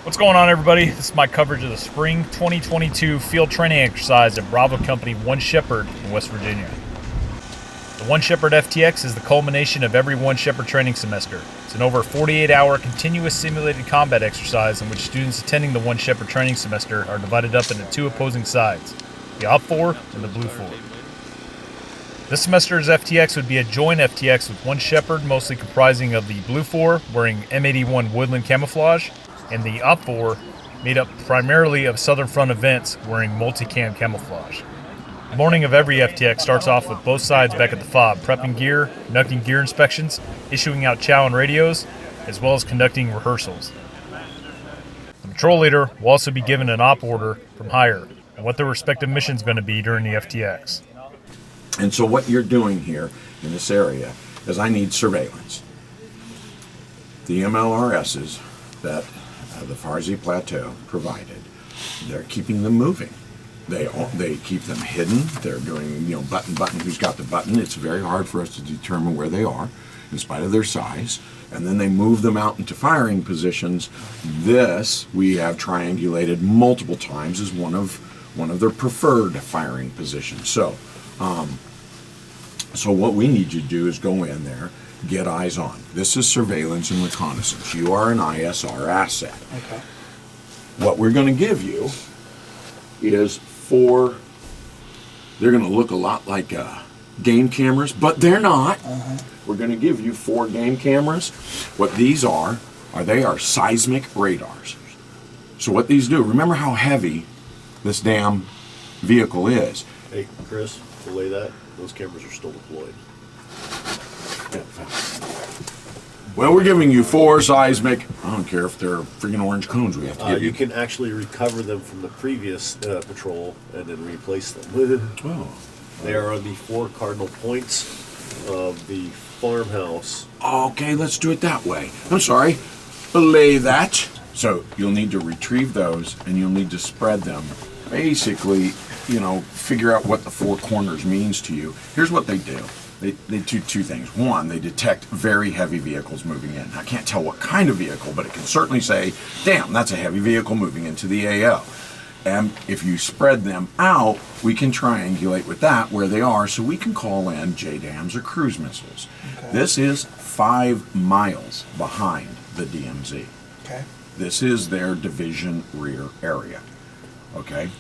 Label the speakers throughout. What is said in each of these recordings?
Speaker 1: What's going on, everybody? This is my coverage of the Spring 2022 field training exercise at Bravo Company 1 Shepherd in West Virginia. The 1 Shepherd FTX is the culmination of every 1 Shepherd training semester. It's an over 48-hour continuous simulated combat exercise in which students attending the 1 Shepherd training semester are divided up into two opposing sides, the Op 4 and the Blue 4. This semester's FTX would be a joint FTX with 1 Shepherd, mostly comprising of the Blue 4 wearing M81 woodland camouflage, and the Op 4 made up primarily of Southern Front events wearing multicam camouflage. The morning of every FTX starts off with both sides back at the FOB, prepping gear, conducting gear inspections, issuing out chow and radios, as well as conducting rehearsals. The patrol leader will also be given an op order from higher and what their respective mission is going to be during the FTX.
Speaker 2: And so what you're doing here in this area is I need surveillance. The MLRSs that the Farsi Plateau provided, they're keeping them moving. They keep them hidden. They're doing, button, who's got the button. It's very hard for us to determine where they are in spite of their size. And then they move them out into firing positions. This we have triangulated multiple times as one of their preferred firing positions. So what we need you to do is go in there, get eyes on. This is surveillance and reconnaissance. You are an ISR asset.
Speaker 3: Okay.
Speaker 2: What we're going to give you is they're going to look a lot like game cameras, but they're not. We're going to give you 4 game cameras. What these are they are seismic radars. So what these do, remember how heavy this damn vehicle is.
Speaker 4: Hey, Chris, delay that. Those cameras are still deployed.
Speaker 2: Well, we're giving you 4 seismic. I don't care if they're freaking orange cones. We have to give you.
Speaker 4: You can actually recover them from the previous patrol and then replace them.
Speaker 2: Oh.
Speaker 4: They are on the 4 cardinal points of the farmhouse.
Speaker 2: Okay, let's do it that way. I'm sorry. Belay that. So you'll need to retrieve those and you'll need to spread them. Basically, figure out what the 4 corners means to you. Here's what they do. They do 2 things. One, they detect very heavy vehicles moving in. I can't tell what kind of vehicle, but it can certainly say, damn, that's a heavy vehicle moving into the AO. And if you spread them out, we can triangulate with that where they are so we can call in JDAMs or cruise missiles. Okay. This is 5 miles behind the DMZ.
Speaker 3: Okay.
Speaker 2: This is their division rear area. Okay?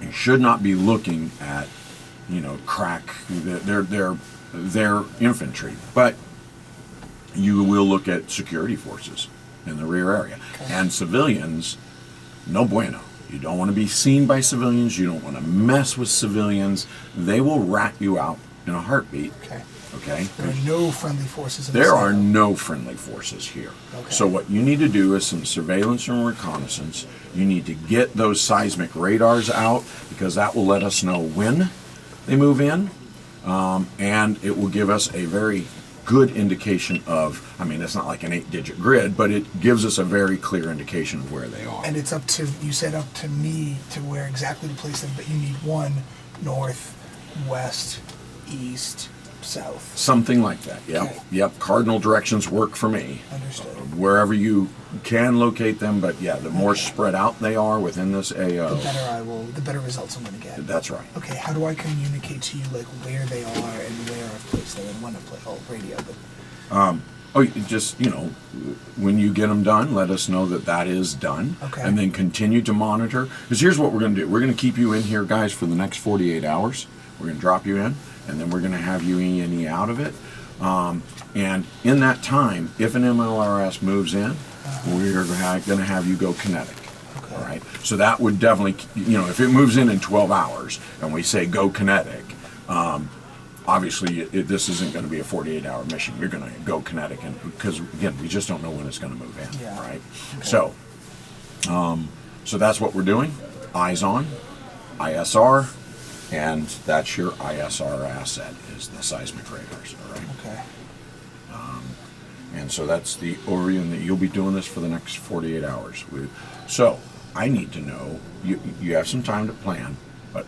Speaker 2: You should not be looking at crack their infantry, but you will look at security forces in the rear area. Okay. And civilians, no bueno. You don't want to be seen by civilians. You don't want to mess with civilians. They will rat you out in a heartbeat. Okay.
Speaker 3: There are no friendly forces in
Speaker 2: There are no friendly forces here.
Speaker 3: Okay.
Speaker 2: So what you need to do is some surveillance and reconnaissance. You need to get those seismic radars out because that will let us know when they move in, and it will give us a very good indication of, it's not like an 8-digit grid, but it gives us a very clear indication of where they are.
Speaker 3: And it's up to me to where exactly to place them, but you need 1 north, west, east, south.
Speaker 2: Something like that, yep.
Speaker 3: Okay.
Speaker 2: Yep, cardinal directions work for me.
Speaker 3: Understood.
Speaker 2: Wherever you can locate them, but yeah, the more spread out they are within this AO,
Speaker 3: the better results I'm going to get.
Speaker 2: That's right.
Speaker 3: Okay, how do I communicate to you where they are and where I've placed them and when I play radio?
Speaker 2: When you get them done, let us know that is done.
Speaker 3: Okay.
Speaker 2: And then continue to monitor. Because here's what we're going to do. We're going to keep you in here, guys, for the next 48 hours. We're going to drop you in, and then we're going to have you E&E out of it. And in that time, if an MLRS moves in, we're going to have you go kinetic.
Speaker 3: Okay.
Speaker 2: All right. So that would definitely, if it moves in 12 hours and we say go kinetic, obviously this isn't going to be a 48-hour mission. You're going to go kinetic, because again, we just don't know when it's going to move in.
Speaker 3: Yeah.
Speaker 2: Right. Okay. So that's what we're doing. Eyes on, ISR. And that's your ISR asset, is the seismic radars, all right?
Speaker 3: Okay.
Speaker 2: And so that's the overview, and you'll be doing this for the next 48 hours. So I need to know, you have some time to plan, but,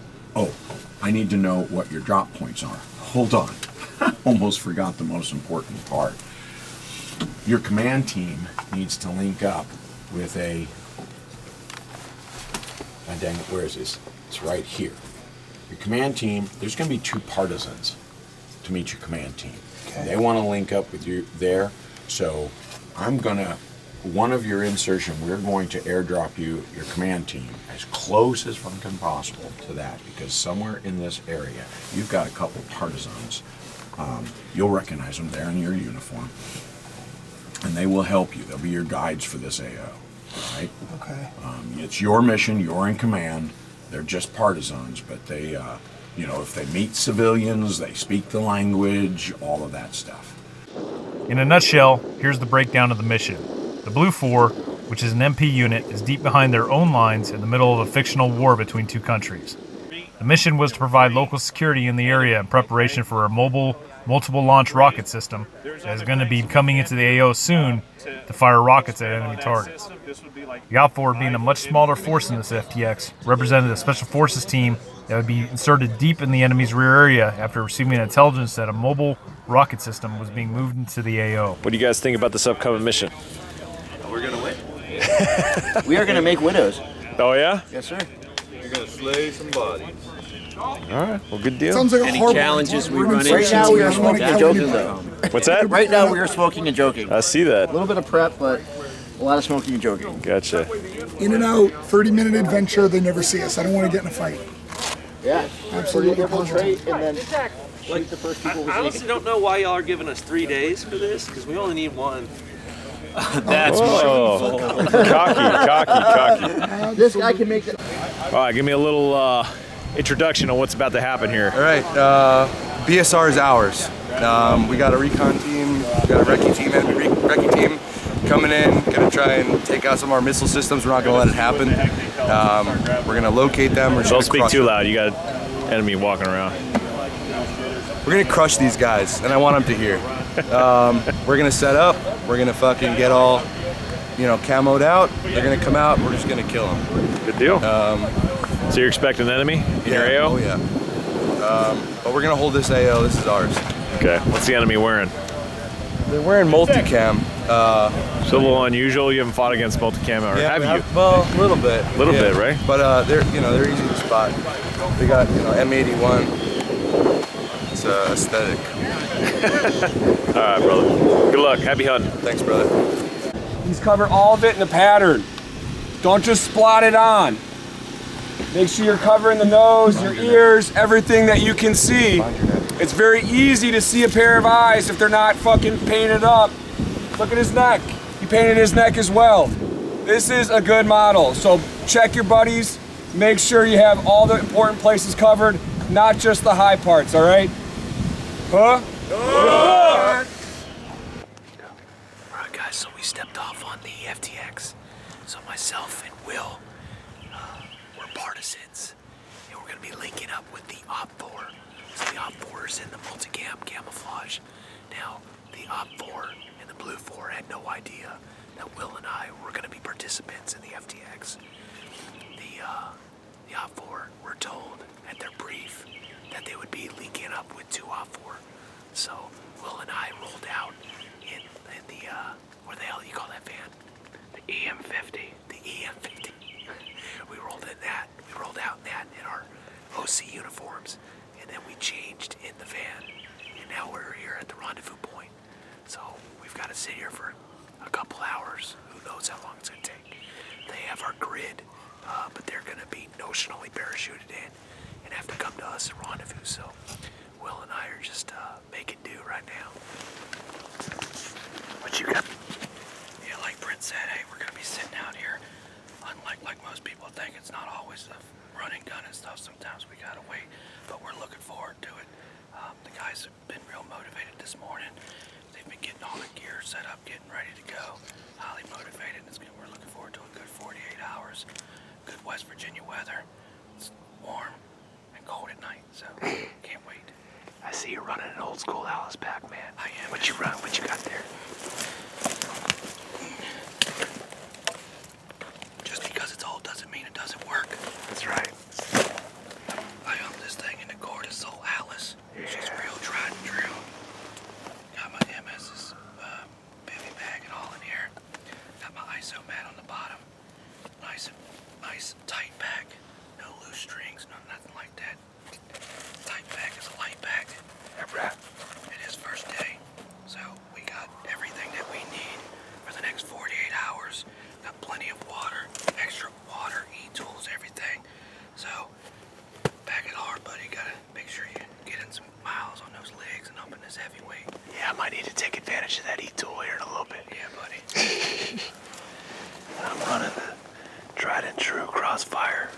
Speaker 2: I need to know what your drop points are. Hold on. I almost forgot the most important part. Your command team needs to link up with a, ah, dang it, where is this? It's right here. Your command team, there's going to be 2 partisans to meet your command team.
Speaker 3: Okay.
Speaker 2: They want to link up with you there, so I'm going to, one of your insertion, we're going to airdrop you your command team as close as fucking possible to that, because somewhere in this area, you've got a couple partisans. You'll recognize them there in your uniform, and they will help you. They'll be your guides for this AO, right?
Speaker 3: Okay.
Speaker 2: It's your mission, you're in command. They're just partisans, but they, you know, if they meet civilians, they speak the language, all of that stuff.
Speaker 1: In a nutshell, here's the breakdown of the mission. The Blue 4, which is an MP unit, is deep behind their own lines in the middle of a fictional war between 2 countries. The mission was to provide local security in the area in preparation for a mobile, multiple launch rocket system that is going to be coming into the AO soon to fire rockets at enemy targets. The Op 4, being a much smaller force in this FTX, represented a special forces team that would be inserted deep in the enemy's rear area after receiving intelligence that a mobile rocket system was being moved into the AO.
Speaker 5: What do you guys think about this upcoming mission?
Speaker 6: We're gonna win. We are gonna make widows.
Speaker 5: Oh yeah?
Speaker 6: Yes, sir.
Speaker 7: You're gonna slay some bodies.
Speaker 5: All right. Well, good deal.
Speaker 3: Sounds like a
Speaker 6: Any
Speaker 3: horrible
Speaker 6: challenges
Speaker 3: idea.
Speaker 6: we
Speaker 3: We're
Speaker 6: run
Speaker 3: in
Speaker 6: into?
Speaker 3: sections,
Speaker 6: Right now we are
Speaker 3: don't wanna
Speaker 6: smoking
Speaker 3: kill
Speaker 6: joking
Speaker 3: anybody.
Speaker 6: though.
Speaker 5: What's that?
Speaker 6: Right now we are smoking and joking.
Speaker 5: I see that.
Speaker 6: A little bit of prep, but a lot of smoking and joking.
Speaker 5: Gotcha.
Speaker 3: In and out, 30-minute adventure, they never see us. I don't want to get in a fight.
Speaker 6: Yeah.
Speaker 3: Absolutely
Speaker 6: Infiltrate and then shoot the first people we
Speaker 8: I honestly
Speaker 6: see.
Speaker 8: don't know why y'all are giving us 3 days for this, because we only need 1.
Speaker 1: That's
Speaker 5: Oh, cocky.
Speaker 6: This guy can make it.
Speaker 5: All right, give me a little introduction on what's about to happen here.
Speaker 9: All right, BSR is ours. We got a recon team, we got a recce team, enemy recce team coming in, gonna try and take out some of our missile systems. We're not gonna let it happen. We're gonna locate them. We're just
Speaker 5: Don't
Speaker 9: gonna
Speaker 5: speak
Speaker 9: crush
Speaker 5: too
Speaker 9: them.
Speaker 5: loud. You got an enemy walking around.
Speaker 9: We're gonna crush these guys, and I want them to hear. We're gonna set up. We're gonna fucking get all, you know, camoed out. They're gonna come out. And we're just gonna kill them.
Speaker 5: Good deal. So you're expecting an enemy in your AO?
Speaker 9: Oh yeah. But we're gonna hold this AO. This is ours.
Speaker 5: Okay. What's the enemy wearing?
Speaker 9: They're wearing multicam.
Speaker 5: It's a little unusual. You haven't fought against multicam, or have you?
Speaker 9: Well, a little bit.
Speaker 5: A little bit, right?
Speaker 9: But they're easy to spot. They got M81. It's aesthetic.
Speaker 5: All right, brother. Good luck. Happy hunting.
Speaker 9: Thanks, brother.
Speaker 10: Please cover all of it in a pattern. Don't just splot it on. Make sure you're covering the nose, your ears, everything that you can see. It's very easy to see a pair of eyes if they're not fucking painted up. Look at his neck. He painted his neck as well. This is a good model. So check your buddies. Make sure you have all the important places covered, not just the high parts, all right? Huh?
Speaker 11: Alright guys, so we stepped off on the FTX. So myself and Will, we're partisans. And we're gonna be linking up with the Op 4. So the Op 4 is in the multicam camouflage. Now, the Op 4 and the Blue 4 had no idea that Will and I were gonna be participants in the FTX. The Op 4 were told at their brief that they would be linking up with 2 Op 4. So Will and I rolled out in the what the hell do you call that van? The EM50. The EM50. We rolled in that. We rolled out in that in our OC uniforms, and then we changed in the van, and now we're here at the rendezvous point. So we've got to sit here for a couple hours. Who knows how long it's gonna take? They have our grid, but they're gonna be notionally parachuted in and have to come to us at rendezvous. So Will and I are just making do right now. What you got? Yeah, like Brent said, hey, we're gonna be sitting out here. Unlike most people think, it's not always the running gun and stuff. Sometimes we gotta wait, but we're looking forward to it. The guys have been real motivated this morning. They've been getting all the gear set up, getting ready to go. Highly motivated. We're looking forward to a good 48 hours. Good West Virginia weather. It's warm and cold at night, so can't wait. I see you're running an old school Alice pack, man. I am. What you run? What you got there? Just because it's old doesn't mean it doesn't work. That's right. I own this thing in the Cortisol Alice. Yeah. She's real tried and true. Got my MS's bivy bag and all in here. Got my ISO mat on the bottom. true crossfire.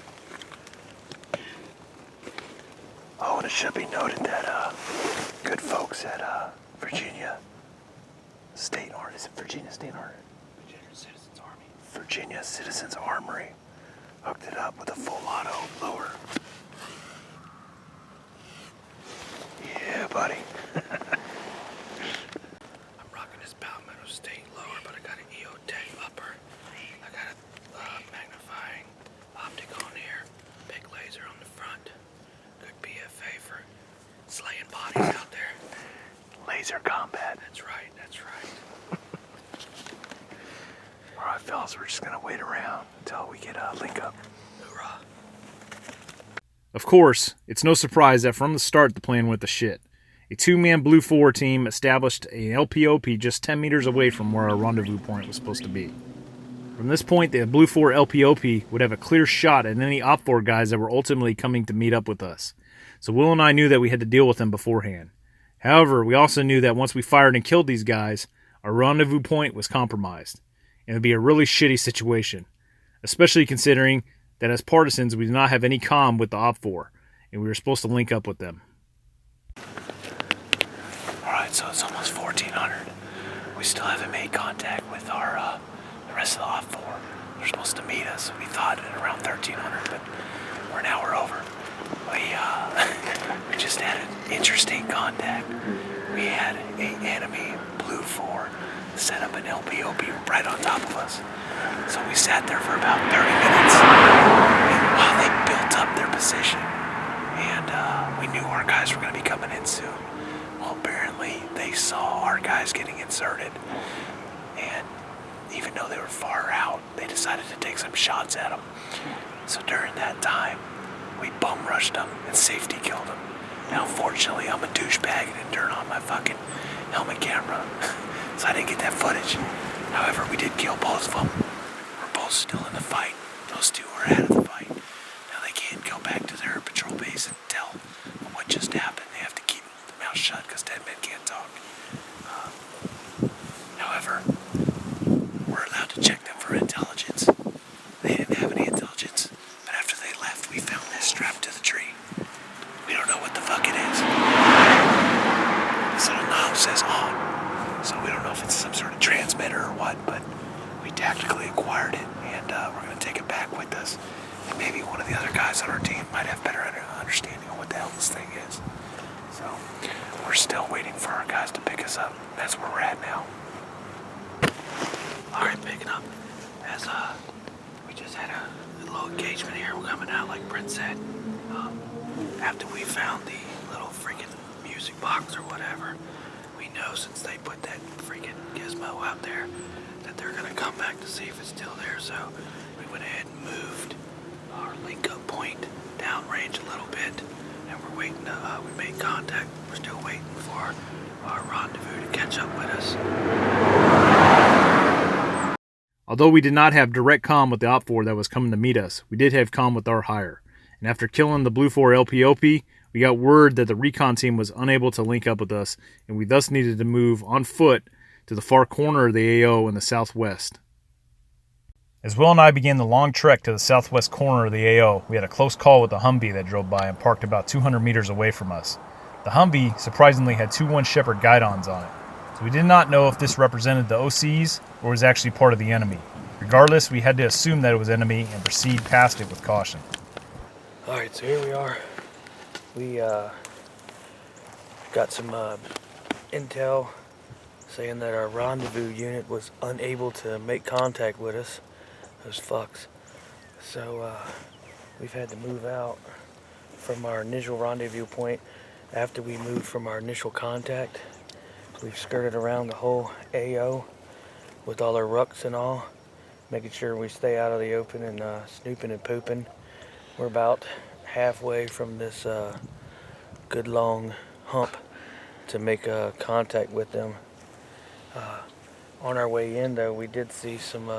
Speaker 11: Oh, and it should be noted that good folks at Virginia State Armory, is it Virginia State Armory? Virginia Citizens Armory hooked it up with a full auto lower. Yeah, buddy. I'm rocking this Palmetto State lower, but I got an EO Tech upper. I got a magnifying optic on here, big laser on the front. Good BFA for slaying bodies out there. Laser combat. That's right, that's right. All right, fellas, we're just gonna wait around until we get a link up. Hoorah.
Speaker 1: Of course, it's no surprise that from the start the plan went to shit. A two-man Blue 4 team established an LPOP just 10 meters away from where our rendezvous point was supposed to be. From this point, the Blue 4 LPOP would have a clear shot at any Op4 guys that were ultimately coming to meet up with us. So Will and I knew that we had to deal with them beforehand. However, we also knew that once we fired and killed these guys, our rendezvous point was compromised. And it would be a really shitty situation, especially considering that as partisans we did not have any comm with the Op4, and we were supposed to link up with them.
Speaker 11: Alright, so it's almost 1400. We still haven't made contact with our the rest of the Op4. They're supposed to meet us. We thought at around 1300, but we're an hour over. We just had an interesting contact. We had an enemy Blue 4 set up an LPOP right on top of us. So we sat there for about 30 minutes while they built up their position. And we knew our guys were going to be coming in soon. Well, apparently they saw our guys getting inserted. And even though they were far out, they decided to take some shots at them. So during that time, we bum rushed them and safety killed them. Now, fortunately, I'm a douchebag and didn't turn on my fucking helmet camera. So I didn't get that footage. However, we did kill both of them. We're both still in the fight. Those two are out of the fight. Now they can't go back to their patrol base and tell what just happened. They have to keep their mouth shut because dead men can't talk. However, we're allowed to check them for intelligence. They didn't have any intelligence, but after they left, we found this strapped to the tree. We don't know what the fuck it is. This little knob says on. So we don't know if it's some sort of transmitter or what, but we tactically acquired it, and we're going to take it back with us. And maybe one of the other guys on our team might have better understanding of what the hell this thing is. So we're still waiting for our guys to pick us up. That's where we're at now. All right, picking up. As we just had a little engagement here. We're coming out, like Brent said. After we found the little freaking music box or whatever, we know since they put that freaking gizmo out there that they're gonna come back to see if it's still there. So we went ahead and moved our link-up point downrange a little bit, and we're waiting to, we made contact. We're still waiting for our rendezvous to catch up with us.
Speaker 1: Although we did not have direct comm with the Op4 that was coming to meet us, we did have comm with our hire. And after killing the Blue 4 LPOP, we got word that the recon team was unable to link up with us, and we thus needed to move on foot to the far corner of the AO in the southwest. As Will and I began the long trek to the southwest corner of the AO, we had a close call with a Humvee that drove by and parked about 200 meters away from us. The Humvee surprisingly had two 1 Shepherd guidons on it, so we did not know if this represented the OCs or was actually part of the enemy. Regardless, we had to assume that it was enemy and proceed past it with caution.
Speaker 11: Alright, so here we are. We got some intel saying that our rendezvous unit was unable to make contact with us. Those fucks. So we've had to move out from our initial rendezvous point. After we moved from our initial contact, we've skirted around the whole AO with all our rucks and all, making sure we stay out of the open and snooping and pooping. We're about halfway from this good long hump to make contact with them. On our way in, though, we did see some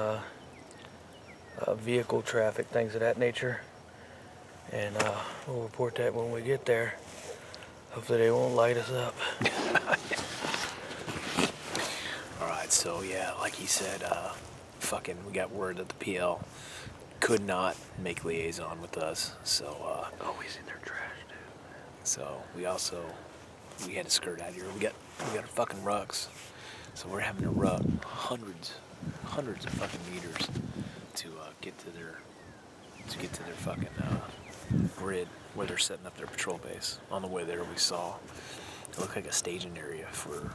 Speaker 11: vehicle traffic, things of that nature, and we'll report that when we get there. Hopefully they won't light us up. Alright, so yeah, like he said, we got word that the PL could not make liaison with us, so
Speaker 6: Always in their trash, dude.
Speaker 11: so we had to skirt out here. We got our fucking rucks, so we're having to ruck hundreds of fucking meters to get to their fucking grid where they're setting up their patrol base. On the way there, we saw it looked like a staging area for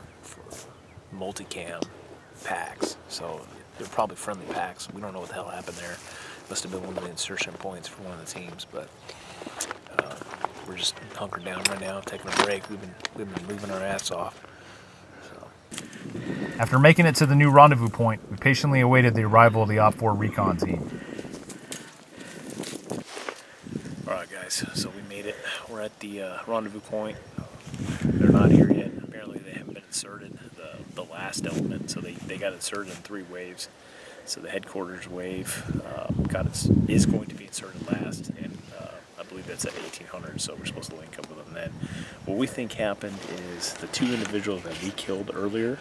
Speaker 11: multicam packs. So they're probably friendly packs. We don't know what the hell happened there. Must have been one of the insertion points for one of the teams, but we're just hunkered down right now, taking a break. We've been moving our ass off. So.
Speaker 1: After making it to the new rendezvous point, we patiently awaited the arrival of the Op 4 recon team.
Speaker 11: Alright guys, so we made it. We're at the rendezvous point. They're not here yet. Apparently they haven't been inserted, the last element, so they got inserted in 3 waves. So the headquarters wave is going to be inserted last, and I believe that's at 1800, so we're supposed to link up with them then. What we think happened is the 2 individuals that we killed earlier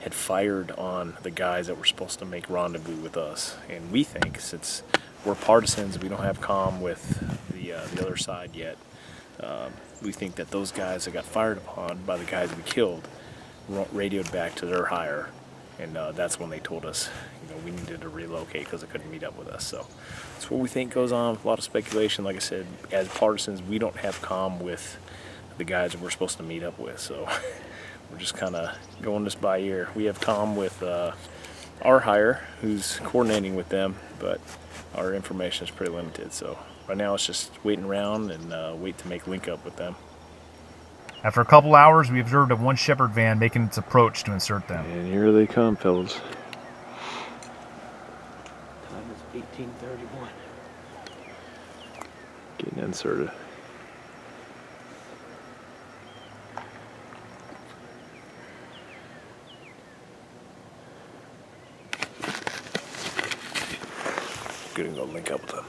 Speaker 11: had fired on the guys that were supposed to make rendezvous with us. And we think, since we're partisans, we don't have comm with the other side yet, we think that those guys that got fired upon by the guys we killed radioed back to their hire, and that's when they told us, we needed to relocate because they couldn't meet up with us. So that's what we think goes on. A lot of speculation. Like I said, as partisans, we don't have comm with the guys that we're supposed to meet up with, so we're just kind of going this by ear. We have comm with our hire, who's coordinating with them, but our information is pretty limited. So right now it's just waiting around and wait to make link up with them.
Speaker 1: After a couple hours, we observed a 1 Shepherd van making its approach to insert them.
Speaker 5: And here they come, fellas.
Speaker 6: Time is 18:31.
Speaker 5: Getting inserted.
Speaker 11: Gonna go link up with them.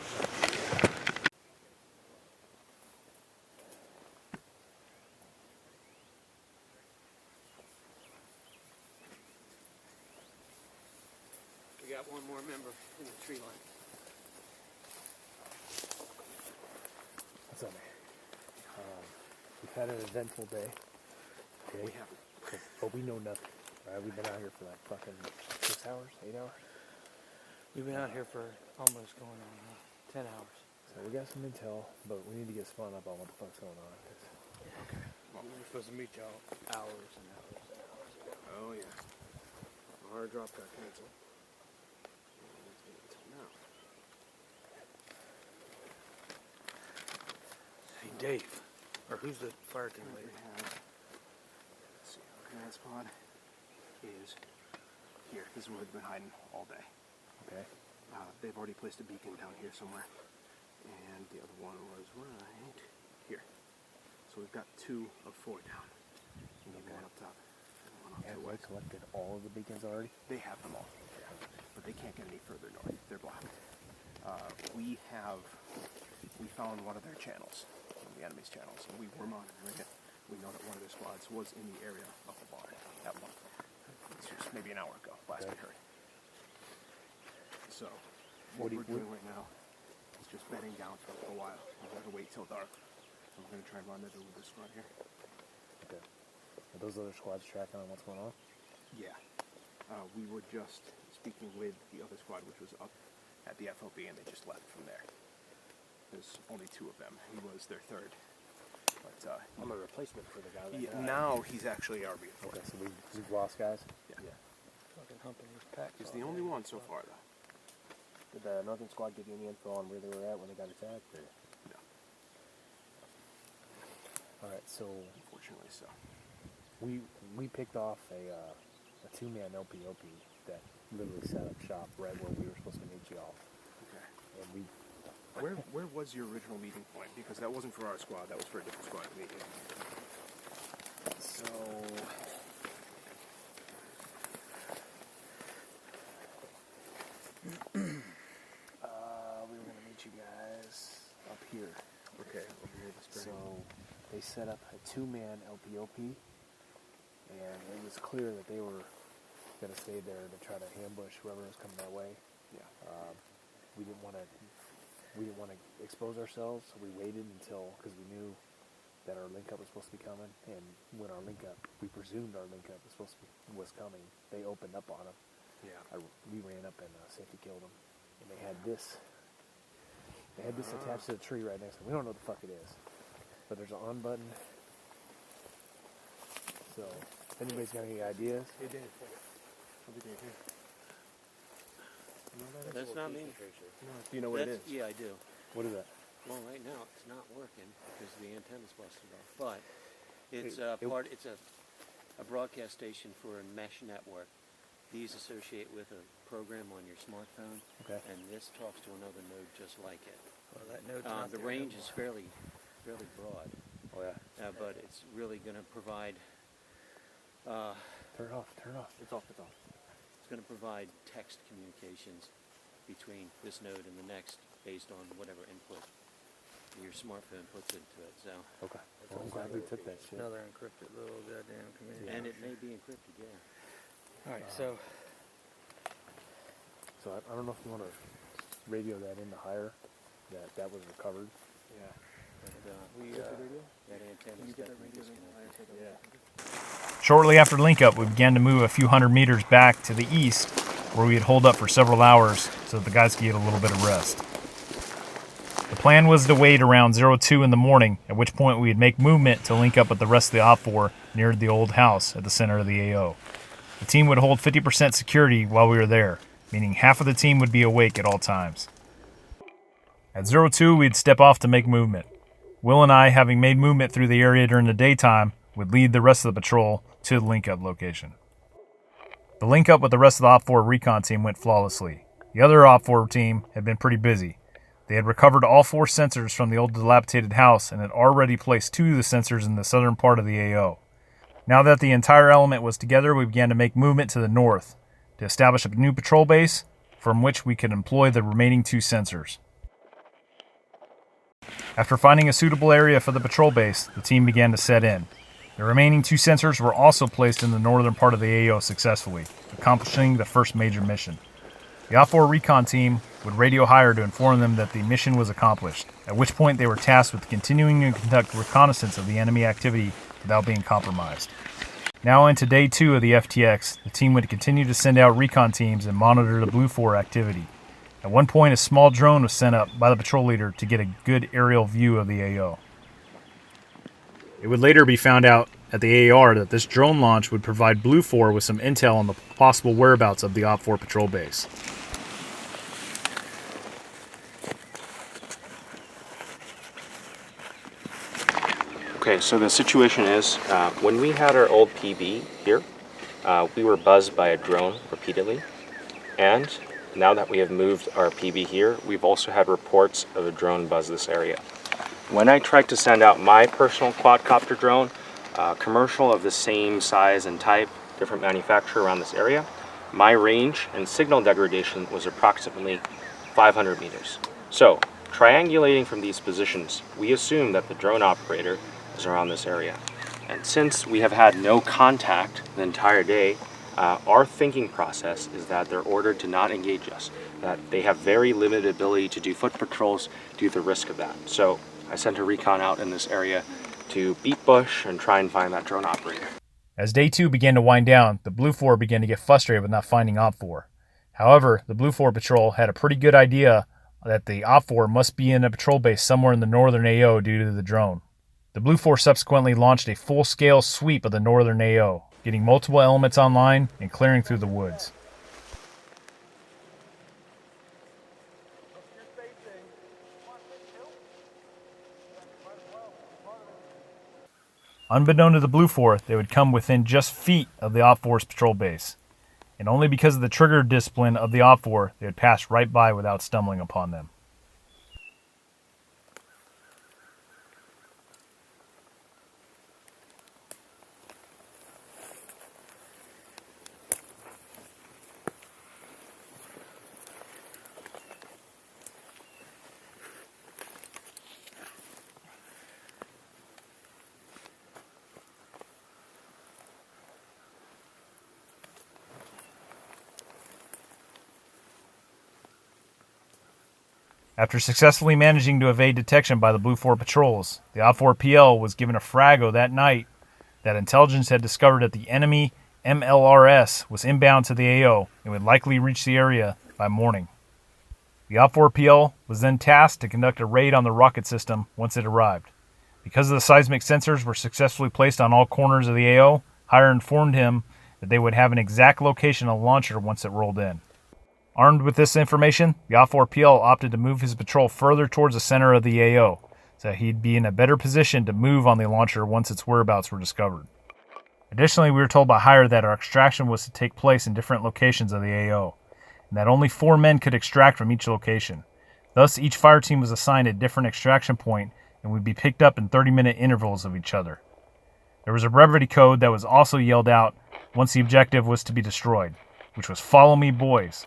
Speaker 6: We got one more member in the tree line.
Speaker 11: What's up, man? We've had an eventful day. Okay.
Speaker 6: We haven't.
Speaker 11: But we know nothing. All right, we've been out here for like fucking 6 hours, 8 hours.
Speaker 6: We've been out here for almost going on 10 hours.
Speaker 11: So we got some intel, but we need to get spun up on what the fuck's going on.
Speaker 6: Okay. Well, we were supposed to meet y'all hours and hours and hours ago. Oh, yeah. Our drop got canceled. Until now. Hey, Dave. Or who's the fire team leader? Let's see. Our command squad is here. This is where we've been hiding all day.
Speaker 11: Okay.
Speaker 6: They've already placed a beacon down here somewhere. And the other one was right here. So we've got 2 of 4 down. We need one up top and one up
Speaker 11: Have
Speaker 6: to
Speaker 11: we
Speaker 6: west.
Speaker 11: collected all of the beacons already?
Speaker 6: They have them all. Yeah. But they can't get any further north. They're blocked. We found one of their channels, one of the enemy's channels, and we were monitoring it. We know that one of their squads was in the area of the barn at one. This was maybe an hour ago, last we heard. So, what we're doing right now is just bedding down for a while. We're going to wait till dark. And we're going to try and rendezvous with this squad here.
Speaker 11: Okay. Are those other squads tracking on what's going on?
Speaker 6: Yeah. We were just speaking with the other squad, which was up at the FOB, and they just left from there. There's only 2 of them. He was their 3rd. But
Speaker 11: I'm a replacement for the guy that
Speaker 6: yeah,
Speaker 11: died.
Speaker 6: now he's actually our reinforcement.
Speaker 11: Okay, so we've lost guys?
Speaker 6: Yeah.
Speaker 11: Fucking humping his pack.
Speaker 6: He's the only one so far, though.
Speaker 11: Did the Northern Squad give you any info on where they were at when they got attacked? Or?
Speaker 6: No.
Speaker 11: Alright, so
Speaker 6: Unfortunately so.
Speaker 11: we picked off a 2-man LPOP that literally set up shop right where we were supposed to meet you all.
Speaker 6: Okay.
Speaker 11: And we
Speaker 6: Where was your original meeting point? Because that wasn't for our squad, that was for a different squad to meet you.
Speaker 11: So we were gonna meet you guys up here.
Speaker 6: Okay, over here this
Speaker 11: So they set up a 2-man LPOP, and it was clear that they were gonna stay there to try to ambush whoever was coming that way.
Speaker 6: Yeah.
Speaker 11: We didn't want to
Speaker 6: we didn't want to expose ourselves, so we waited until, because we knew that our link up was supposed to be coming, and when our link up, we presumed our link up was coming. They opened up on them. Yeah. We ran up and safety killed them, and they had this. They had this attached to the tree right next to them. We don't know what the fuck it is, but there's an on button. So, if anybody's got any ideas? Hey, Dave.
Speaker 8: That's not me.
Speaker 6: Do you know what it is?
Speaker 8: Yeah, I do.
Speaker 6: What is that?
Speaker 8: Well, right now it's not working because the antenna's busted off. But it's it's a broadcast station for a mesh network. These associate with a program on your smartphone, and this talks to another node just like it.
Speaker 12: Well, that node's
Speaker 8: the range is fairly broad.
Speaker 6: Oh yeah.
Speaker 8: But it's really going to provide.
Speaker 6: Turn it off. Turn it off. It's off. It's off.
Speaker 8: It's going to provide text communications between this node and the next based on whatever input your smartphone puts into it. So.
Speaker 6: Okay. Well, I'm glad we took that shit.
Speaker 12: Another encrypted little goddamn communication.
Speaker 8: And it may be encrypted, yeah.
Speaker 12: All right, so
Speaker 6: I don't know if you want to radio that in the higher, that was recovered.
Speaker 8: Yeah. That antenna's definitely disconnected. Yeah.
Speaker 1: Shortly after link up, we began to move a few hundred meters back to the east, where we had holed up for several hours so that the guys could get a little bit of rest. The plan was to wait around 02 in the morning, at which point we'd make movement to link up with the rest of the OPFOR near the old house at the center of the AO. The team would hold 50% security while we were there, meaning half of the team would be awake at all times. At 02, we'd step off to make movement. Will and I, having made movement through the area during the daytime, would lead the rest of the patrol to the link-up location. The link-up with the rest of the OPFOR recon team went flawlessly. The other OPFOR team had been pretty busy. They had recovered all 4 sensors from the old dilapidated house and had already placed 2 of the sensors in the southern part of the AO. Now that the entire element was together, we began to make movement to the north to establish a new patrol base from which we could employ the remaining 2 sensors. After finding a suitable area for the patrol base, the team began to set in. The remaining 2 sensors were also placed in the northern part of the AO successfully, accomplishing the first major mission. The OPFOR recon team would radio higher to inform them that the mission was accomplished, at which point they were tasked with continuing to conduct reconnaissance of the enemy activity without being compromised. Now into day 2 of the FTX, the team would continue to send out recon teams and monitor the Blue 4 activity. At one point, a small drone was sent up by the patrol leader to get a good aerial view of the AO. It would later be found out at the AAR that this drone launch would provide Blue 4 with some intel on the possible whereabouts of the OPFOR patrol base.
Speaker 13: Okay, so the situation is, when we had our old PB here, we were buzzed by a drone repeatedly, and now that we have moved our PB here, we've also had reports of a drone buzz this area. When I tried to send out my personal quadcopter drone, commercial of the same size and type, different manufacturer around this area, my range and signal degradation was approximately 500 meters. So, triangulating from these positions, we assume that the drone operator is around this area. And since we have had no contact the entire day, our thinking process is that they're ordered to not engage us, that they have very limited ability to do foot patrols due to the risk of that. So I sent a recon out in this area to beat bush and try and find that drone operator.
Speaker 1: As day 2 began to wind down, the Blue 4 began to get frustrated with not finding OPFOR. However, the Blue 4 patrol had a pretty good idea that the OPFOR must be in a patrol base somewhere in the northern AO due to the drone. The Blue 4 subsequently launched a full-scale sweep of the northern AO, getting multiple elements online and clearing through the woods. Unbeknown to the Blue 4, they would come within just feet of the OPFOR's patrol base, and only because of the trigger discipline of the OPFOR, they would pass right by without stumbling upon them. After successfully managing to evade detection by the Blue 4 patrols, the OPFOR PL was given a frago that night that intelligence had discovered that the enemy MLRS was inbound to the AO and would likely reach the area by morning. The OPFOR PL was then tasked to conduct a raid on the rocket system once it arrived. Because the seismic sensors were successfully placed on all corners of the AO, Hire informed him that they would have an exact location of the launcher once it rolled in. Armed with this information, the OPFOR PL opted to move his patrol further towards the center of the AO, so that he'd be in a better position to move on the launcher once its whereabouts were discovered. Additionally, we were told by Hire that our extraction was to take place in different locations of the AO, and that only 4 men could extract from each location. Thus, each fire team was assigned a different extraction point and would be picked up in 30-minute intervals of each other. There was a brevity code that was also yelled out once the objective was to be destroyed, which was "Follow me, boys."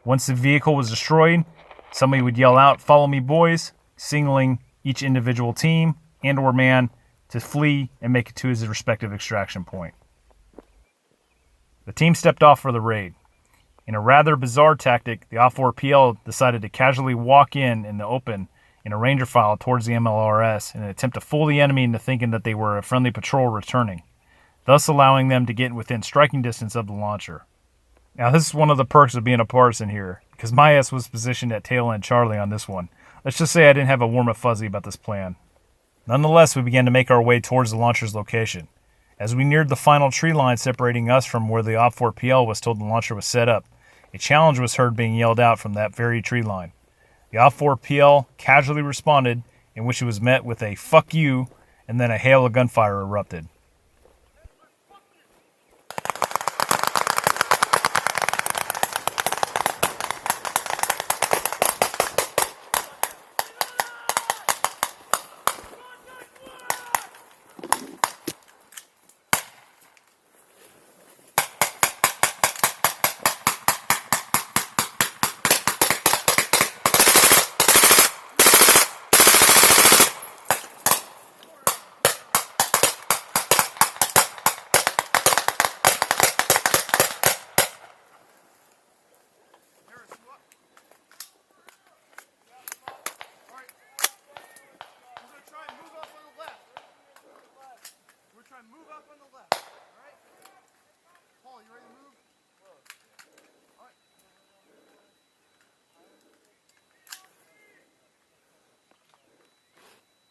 Speaker 1: Once the vehicle was destroyed, somebody would yell out, "Follow me, boys," signaling each individual team and or man to flee and make it to his respective extraction point. The team stepped off for the raid. In a rather bizarre tactic, the OPFOR PL decided to casually walk in the open in a ranger file towards the MLRS in an attempt to fool the enemy into thinking that they were a friendly patrol returning, thus allowing them to get within striking distance of the launcher. Now, this is one of the perks of being a partisan here, because my ass was positioned at tail end Charlie on this one. Let's just say I didn't have a warm and fuzzy about this plan. Nonetheless, we began to make our way towards the launcher's location. As we neared the final tree line separating us from where the OPFOR PL was told the launcher was set up, a challenge was heard being yelled out from that very tree line. The OPFOR PL casually responded, in which it was met with a "fuck you," and then a hail of gunfire erupted.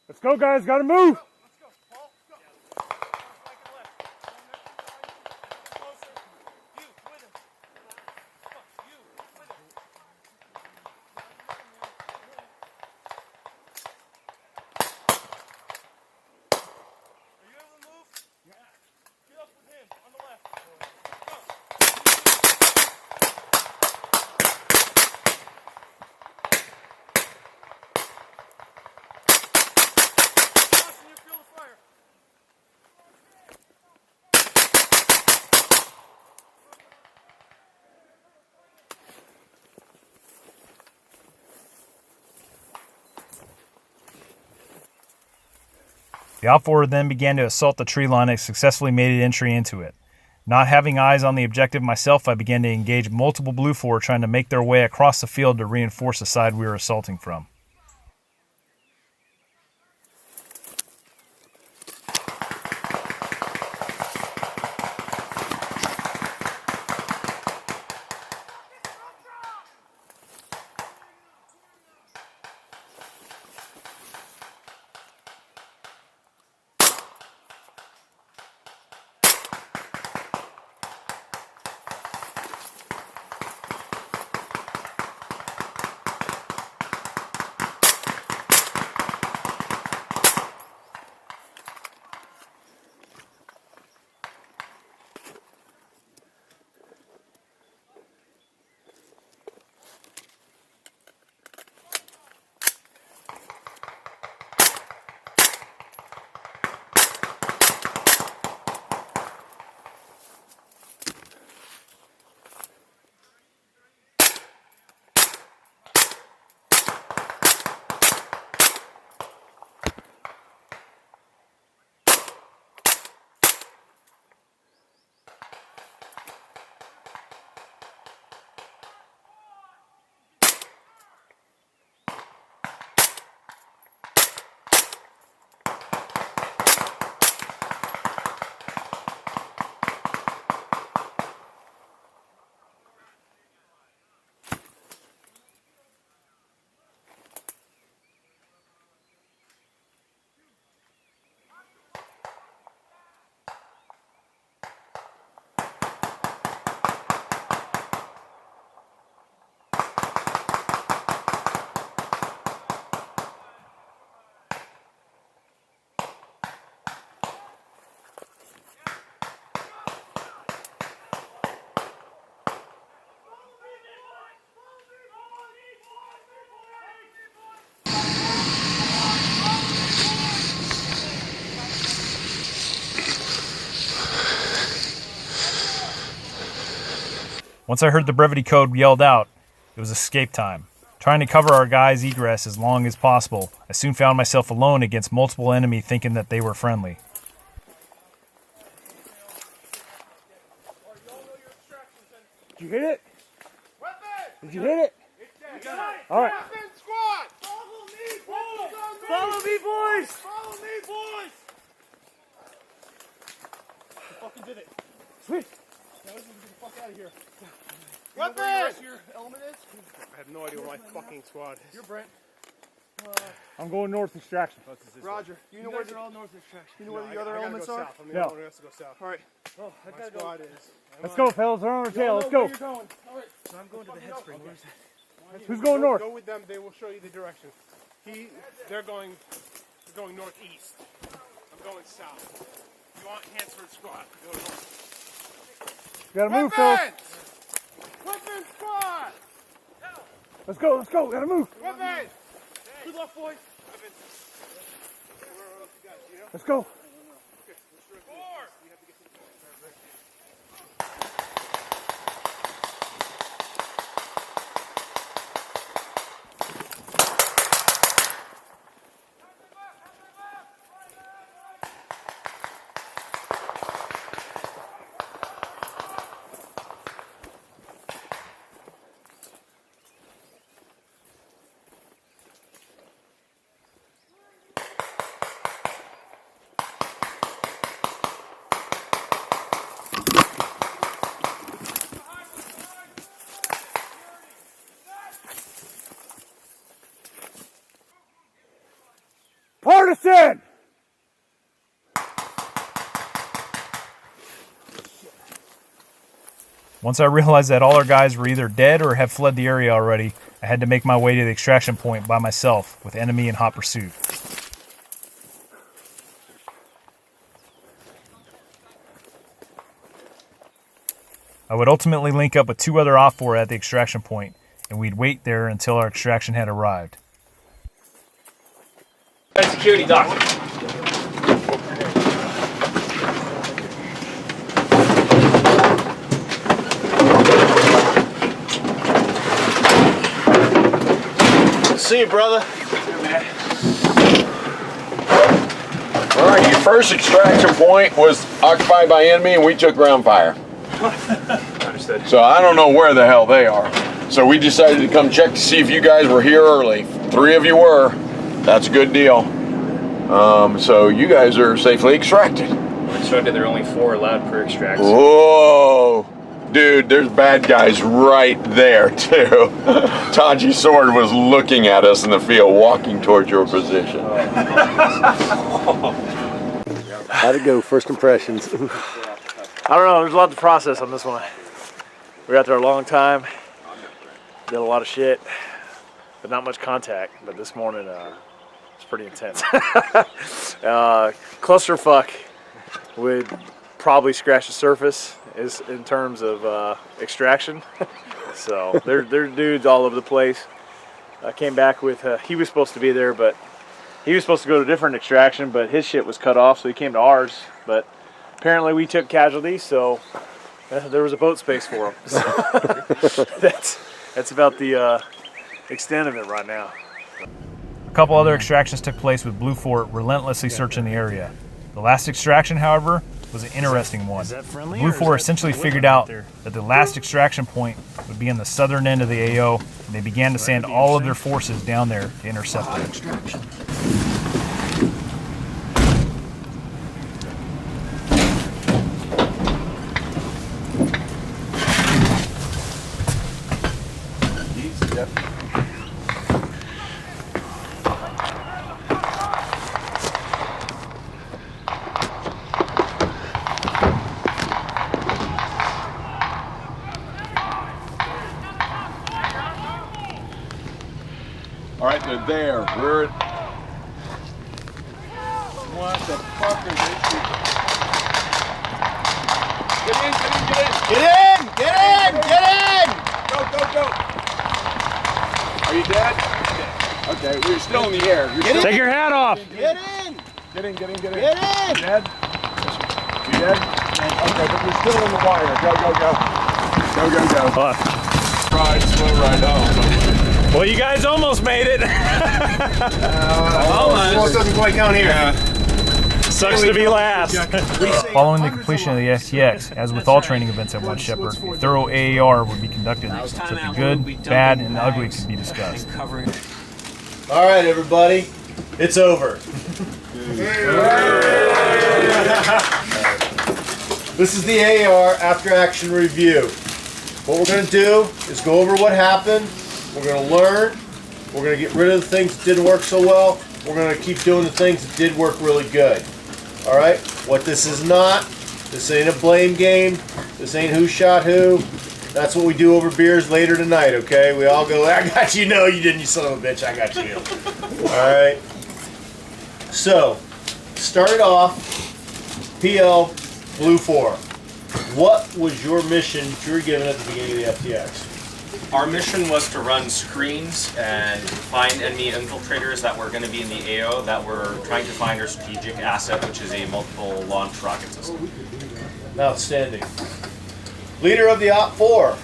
Speaker 10: Let's go, guys. Gotta move.
Speaker 1: The OPFOR then began to assault the tree line and successfully made an entry into it. Not having eyes on the objective myself, I began to engage multiple Blue 4 trying to make their way across the field to reinforce the side we were assaulting from. Once I heard the brevity code yelled out, it was escape time. Trying to cover our guys' egress as long as possible, I soon found myself alone against multiple enemies thinking that they were friendly.
Speaker 10: Did you hit it? Did you hit it? All right.
Speaker 11: Follow me, boys!
Speaker 10: Follow me, boys! I fucking did it. Sweet. Now let's get the fuck out of here. What the rest of your element is? I have no idea where my fucking squad is. You're Brent.
Speaker 14: I'm going north extraction.
Speaker 10: Roger. You know where they're all north extraction. You know where the other elements are? I'm the
Speaker 14: No.
Speaker 10: only one who has to go south. All right. Oh, my squad is.
Speaker 14: Let's go, fellas. They're on our tail. Let's go.
Speaker 10: Where you're going. All right. So I'm going to the head spring. Where's that?
Speaker 14: Who's going north?
Speaker 10: Go with them. They will show you the direction. They're going northeast. I'm going south. You want Hansford squad? Go north.
Speaker 14: You gotta move, fellas.
Speaker 10: Weapons squad!
Speaker 14: Let's go. Let's go. Gotta move.
Speaker 10: Weapons! Good luck, boys.
Speaker 14: Let's go. Partisan!
Speaker 1: Once I realized that all our guys were either dead or have fled the area already, I had to make my way to the extraction point by myself, with enemy in hot pursuit. I would ultimately link up with 2 other OPFOR at the extraction point, and we'd wait there until our extraction had arrived.
Speaker 13: Security dock.
Speaker 7: See you, brother.
Speaker 2: All right, your first extraction point was occupied by enemy and we took ground fire.
Speaker 13: Understood.
Speaker 2: So I don't know where the hell they are. So we decided to come check to see if you guys were here early. 3 of you were. That's a good deal. So you guys are safely extracted.
Speaker 13: We're instructed there are only 4 allowed per extract.
Speaker 2: Whoa. Dude, there's bad guys right there too. Taji's sword was looking at us in the field, walking towards your position.
Speaker 15: How'd it go? First impressions?
Speaker 14: I don't know. There's a lot to process on this one. We were out there a long time. Did a lot of shit, but not much contact. But this morning, it's pretty intense. Clusterfuck would probably scratch the surface is in terms of extraction. So there are dudes all over the place. I came back with, he was supposed to be there, but he was supposed to go to a different extraction, but his shit was cut off, so he came to ours. But apparently we took casualties, so there was a boat space for him. So that's about the extent of it right now.
Speaker 1: A couple other extractions took place with Blue Fort relentlessly searching the area. The last extraction, however, was an interesting one. Blue Fort essentially figured out that the last extraction point would be in the southern end of the AO, and they began to send all of their forces down there to intercept it.
Speaker 2: All right, they're there. We're at... What the fuck are they shooting? Get in, get in, get in! Get in! Get in! Get in! Go, go, go! Are you dead? Okay, we're still in the air.
Speaker 14: Take your hat off!
Speaker 2: Get in! Get in, get in, get in.
Speaker 14: Get in!
Speaker 2: You dead? You dead? Okay, but you're still in the wire. Go, go, go. Go, go, go. Ride, slow ride home.
Speaker 5: Well, you guys almost made it.
Speaker 7: Almost doesn't quite count here.
Speaker 5: Sucks to be last.
Speaker 1: Following the completion of the FTX, as with all training events at One Shepherd, a thorough AAR would be conducted so that the good, bad, and ugly could be discussed.
Speaker 7: All right, everybody, it's over. This is the AAR after action review. What we're going to do is go over what happened. We're going to learn. We're going to get rid of the things that didn't work so well. We're going to keep doing the things that did work really good. All right? What this is not, this ain't a blame game. This ain't who shot who. That's what we do over beers later tonight, okay? We all go, I got you. No, you didn't, you son of a bitch. I got you. All right? So, started off, PL Blue 4. What was your mission that you were given at the beginning of the FTX?
Speaker 13: Our mission was to run screens and find enemy infiltrators that were going to be in the AO that were trying to find our strategic asset, which is a multiple launch rocket system.
Speaker 7: Outstanding. Leader of the Op 4,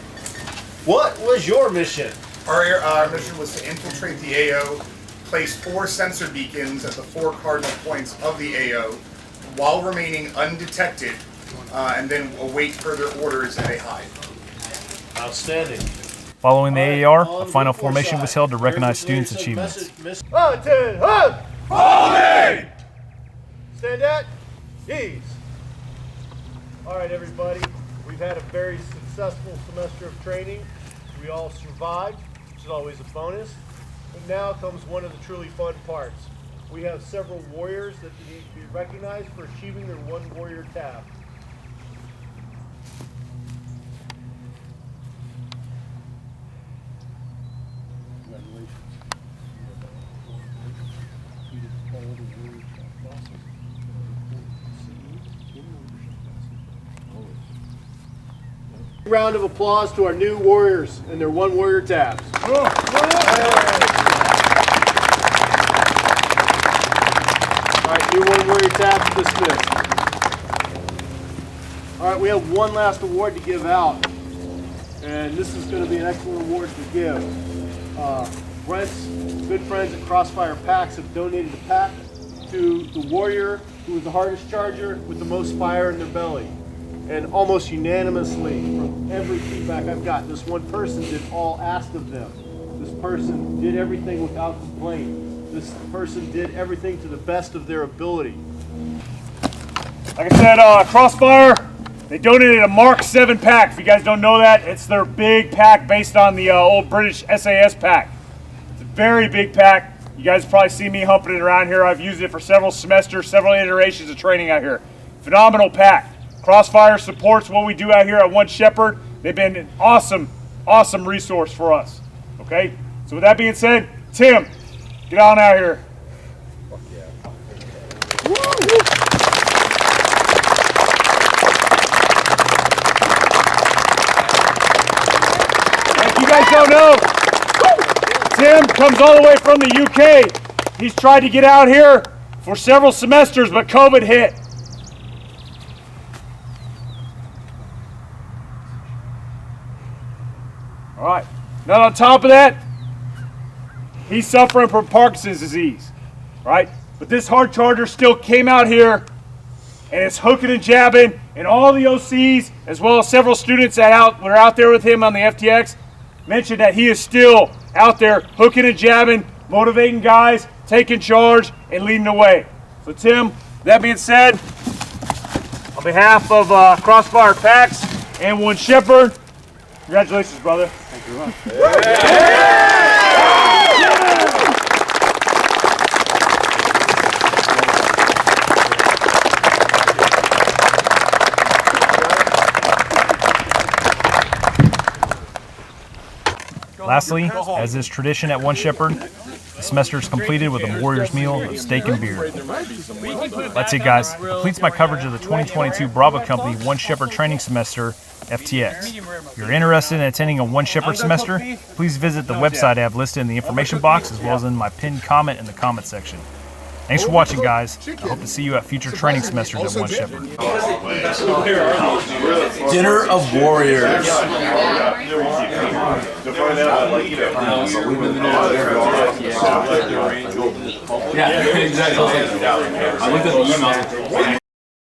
Speaker 7: what was your mission?
Speaker 16: Our mission was to infiltrate the AO, place 4 sensor beacons at the 4 cardinal points of the AO while remaining undetected, and then await further orders at a hive.
Speaker 7: Outstanding.
Speaker 1: Following the AAR, a final formation was held to recognize students' achievements.
Speaker 7: Holding! Stand at ease. All right, everybody. We've had a very successful semester of training. We all survived, which is always a bonus. But now comes one of the truly fun parts. We have several warriors that need to be recognized for achieving their 1 warrior tab. Round of applause to our new warriors and their 1 warrior tabs. All right, new 1 warrior tabs dismissed. All right, we have one last award to give out, and this is going to be an excellent award to give. Brent's good friends at Crossfire Packs have donated a pack to the warrior who was the hardest charger with the most fire in their belly. And almost unanimously, from every feedback I've got, this one person did all asked of them. This person did everything without complaint. This person did everything to the best of their ability.
Speaker 17: Like I said, Crossfire, they donated a Mark 7 pack. If you guys don't know that, it's their big pack based on the old British SAS pack. It's a very big pack. You guys probably see me humping it around here. I've used it for several semesters, several iterations of training out here. Phenomenal pack. Crossfire supports what we do out here at One Shepherd. They've been an awesome, awesome resource for us. Okay? So with that being said, Tim, get on out here. Fuck yeah. Like you guys don't know, Tim comes all the way from the UK. He's tried to get out here for several semesters, but COVID hit. All right. Now on top of that, he's suffering from Parkinson's disease, right? But this hard charger still came out here and it's hooking and jabbing, and all the OCs, as well as several students that were out there with him on the FTX, mentioned that he is still out there hooking and jabbing, motivating guys, taking charge, and leading the way. So Tim, that being said, on behalf of Crossfire Packs and One Shepherd, congratulations, brother. Thank you very much.
Speaker 1: Lastly, as is tradition at One Shepherd, the semester is completed with a warrior's meal of steak and beer. That's it, guys. It completes my coverage of the 2022 Bravo Company One Shepherd training semester, FTX. If you're interested in attending a One Shepherd semester, please visit the website I have listed in the information box as well as in my pinned comment in the comment section. Thanks for watching, guys. I hope to see you at future training semesters at One Shepherd.
Speaker 18: Dinner of Warriors.
Speaker 19: Yeah, exactly. I looked at the email.